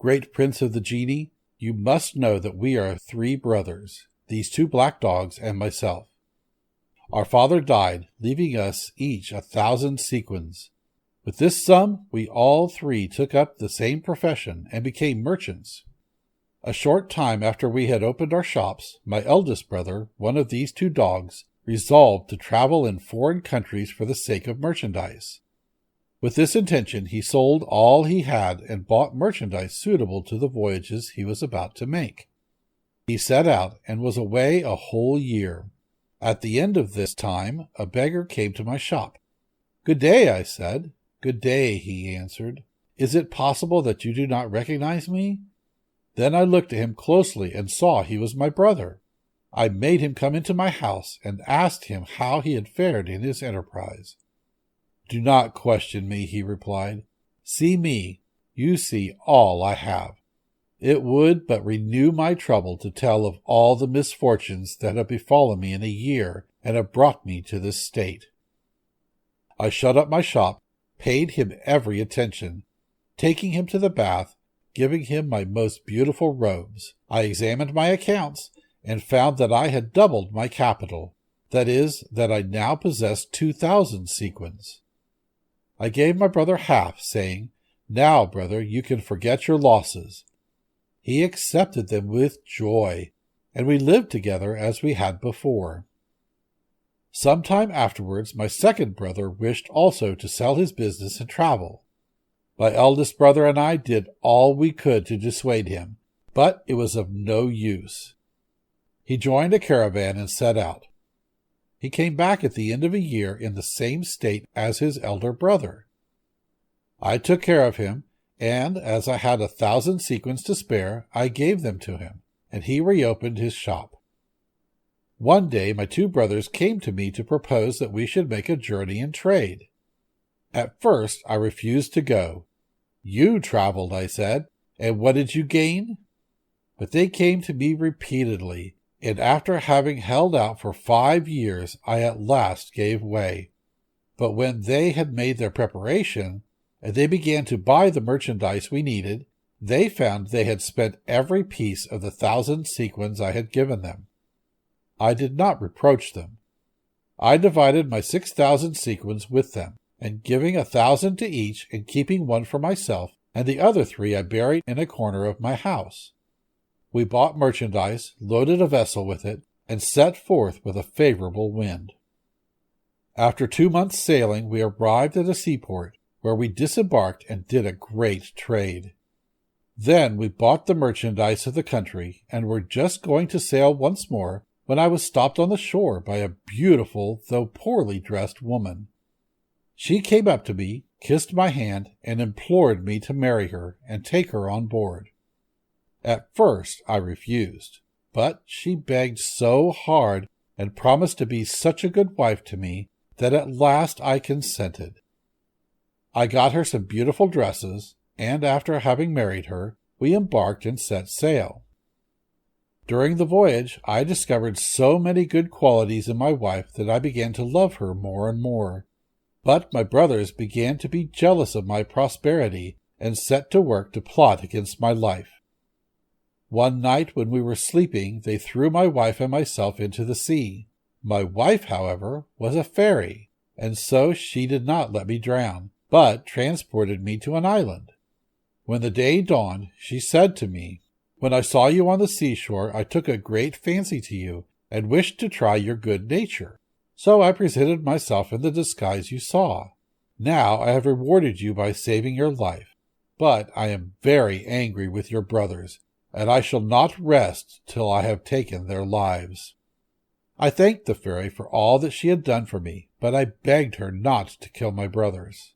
Great Prince of the Genii, you must know that we are 3 brothers, these 2 black dogs and myself. Our father died, leaving us each 1,000 sequins. With this sum, we all 3 took up the same profession and became merchants. A short time after we had opened our shops, my eldest brother, one of these 2 dogs, resolved to travel in foreign countries for the sake of merchandise. With this intention, he sold all he had and bought merchandise suitable to the voyages he was about to make. He set out and was away a whole year. At the end of this time, a beggar came to my shop. "Good day," I said. "Good day," he answered. "Is it possible that you do not recognize me?" Then I looked at him closely and saw he was my brother. I made him come into my house and asked him how he had fared in his enterprise. "Do not question me," he replied. "See me. You see all I have. It would but renew my trouble to tell of all the misfortunes that have befallen me in a year and have brought me to this state." I shut up my shop, paid him every attention, taking him to the bath, giving him my most beautiful robes. I examined my accounts and found that I had doubled my capital, that is, that I now possessed 2,000 sequins. I gave my brother half, saying, "Now, brother, you can forget your losses." He accepted them with joy, and we lived together as we had before. Some time afterwards, my second brother wished also to sell his business and travel. My eldest brother and I did all we could to dissuade him, but it was of no use. He joined a caravan and set out. He came back at the end of a year in the same state as his elder brother. I took care of him, and as I had 1,000 sequins to spare, I gave them to him, and he reopened his shop. One day my 2 brothers came to me to propose that we should make a journey in trade. At first I refused to go. "You traveled," I said, "and what did you gain?" But they came to me repeatedly, and after having held out for 5 years, I at last gave way. But when they had made their preparation, and they began to buy the merchandise we needed, they found they had spent every piece of the 1,000 sequins I had given them. I did not reproach them. I divided my 6,000 sequins with them, and giving 1,000 to each, and keeping one for myself, and the other 3 I buried in a corner of my house. We bought merchandise, loaded a vessel with it, and set forth with a favorable wind. After 2 months' sailing, we arrived at a seaport, where we disembarked and did a great trade. Then we bought the merchandise of the country, and were just going to sail once more, when I was stopped on the shore by a beautiful, though poorly dressed woman. She came up to me, kissed my hand, and implored me to marry her and take her on board. At first I refused, but she begged so hard and promised to be such a good wife to me that at last I consented. I got her some beautiful dresses, and after having married her, we embarked and set sail. During the voyage, I discovered so many good qualities in my wife that I began to love her more and more. But my brothers began to be jealous of my prosperity and set to work to plot against my life. One night when we were sleeping, they threw my wife and myself into the sea. My wife, however, was a fairy, and so she did not let me drown, but transported me to an island. When the day dawned, she said to me, "When I saw you on the seashore, I took a great fancy to you, and wished to try your good nature. So I presented myself in the disguise you saw. Now I have rewarded you by saving your life, but I am very angry with your brothers, and I shall not rest till I have taken their lives." I thanked the fairy for all that she had done for me, but I begged her not to kill my brothers.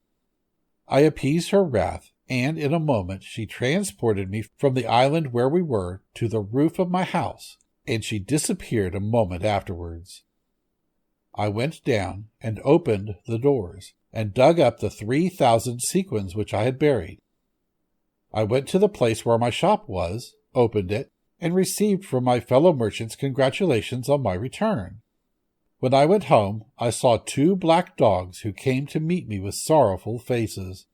I appeased her wrath, and in a moment she transported me from the island where we were to the roof of my house, and she disappeared a moment afterwards. I went down and opened the doors, and dug up the 3,000 sequins which I had buried. I went to the place where my shop was, opened it, and received from my fellow merchants congratulations on my return. When I went home, I saw 2 black dogs who came to meet me with sorrowful faces.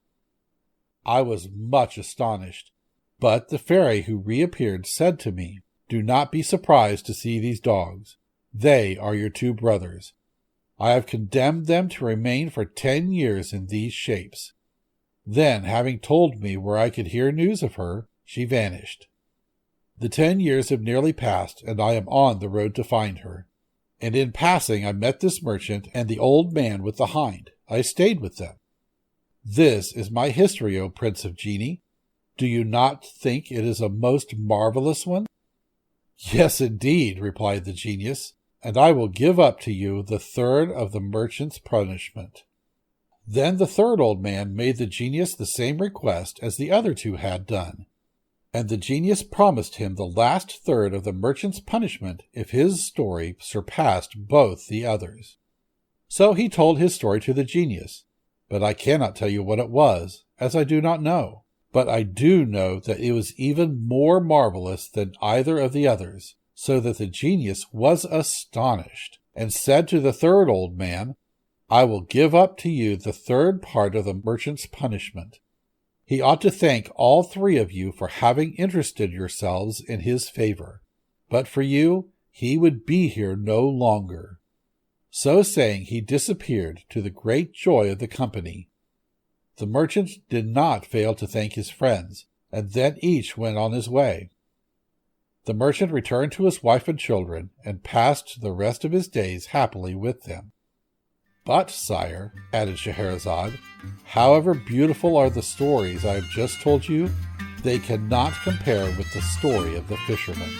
I was much astonished, But the fairy who reappeared said to me, "Do not be surprised to see these dogs. They are your 2 brothers. I have condemned them to remain for 10 years in these shapes." Then, having told me where I could hear news of her, she vanished. The 10 years have nearly passed, and I am on the road to find her. And in passing I met this merchant and the old man with the hind. I stayed with them. This is my history, O Prince of Genii. Do you not think it is a most marvelous one? "Yes, indeed," replied the genius, "and I will give up to you the 3rd of the merchant's punishment." Then the 3rd old man made the genius the same request as the other 2 had done, and the genius promised him the last 3rd of the merchant's punishment if his story surpassed both the others. So he told his story to the genius, but I cannot tell you what it was, as I do not know. But I do know that it was even more marvelous than either of the others, so that the genius was astonished, and said to the 3rd old man, "I will give up to you the 3rd part of the merchant's punishment." He ought to thank all 3 of you for having interested yourselves in his favor. But for you, he would be here no longer. So saying, he disappeared to the great joy of the company. The merchant did not fail to thank his friends, and then each went on his way. The merchant returned to his wife and children, and passed the rest of his days happily with them. "But, sire," added Scheherazade, "however beautiful are the stories I have just told you, they cannot compare with the story of the fisherman."